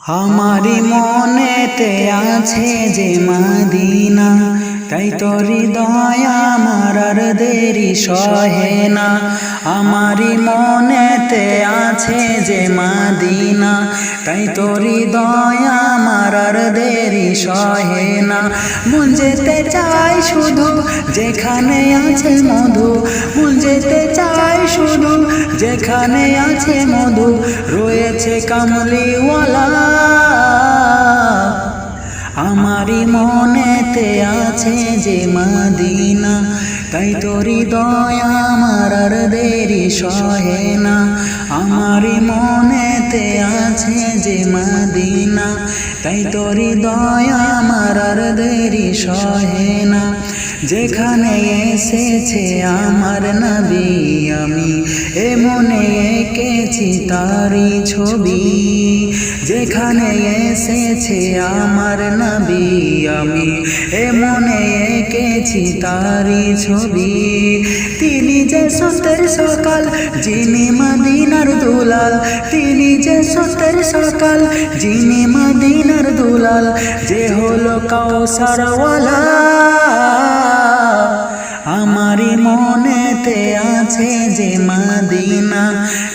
আমারি মনেতে আছে যে মদিনা, তাই তোর হৃদয় আমার আর দেরি সহে না। আমারি মনেতে আছে যে মদিনা, তাই তোর হৃদয় আমার আর দেরি সহে না। মন যেতে চাই শুধু যেখানে আছে মধু, মন যেতে চাই শুধু যেখানে আছে মধু, রয়েছে কামলিওয়ালা। আমারি মনেতে আছে যে মদিনা, তাই তোর হৃদয় আমার আর দেরি সহে না। আমারি মনেতে আছে যে মদিনা, তাই তোর হৃদয় আমার আর দেরি সহে না। যেখানে এসেছে আমার নবী, আমি এ মনে এঁকেছি তারি ছবি। যেখানে এসেছে আমার নবী, আমি এ মনে এঁকেছি তারি ছবি। তিনি যে সত্যের সকাল, যিনি মদিনার দুলাল, তিনি যে সত্যের সকাল, যিনি মদিনার দুলাল, যে হলো কাউসারওয়ালা। আমারি মনেতে আছে যে মদিনা,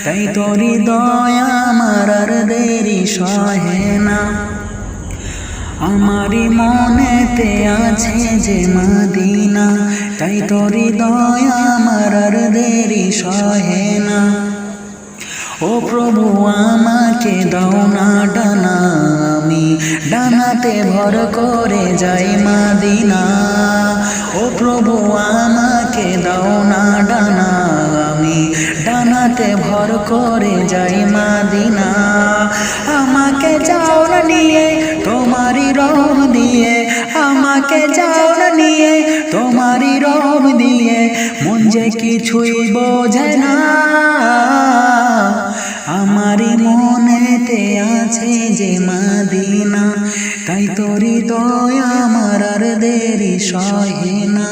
তাই তোর হৃদয় আমার আর দেরি সহে না। আমারি মনেতে আছে যে মদিনা, তাই তোর হৃদয় আমার আর দেরি সহে না। ও প্রভু আমাকে দাও না ডানা, আমি ডানাতে ভর করে যাই মদিনা। ও প্রভু আমাকে দাও না ডানা, আমি ডানাতে ভর করে যাই মদিনা। আমাকে যাও না নিয়ে তোমারি রহম দিয়ে, আমাকে যাও না নিয়ে তোমারি রহম দিয়ে, মন যে কিছুই বোঝে না। আমারি মনেতে আছে যে মদিনা, তাই তোর হৃদয় আমার আর দেরি সহে না।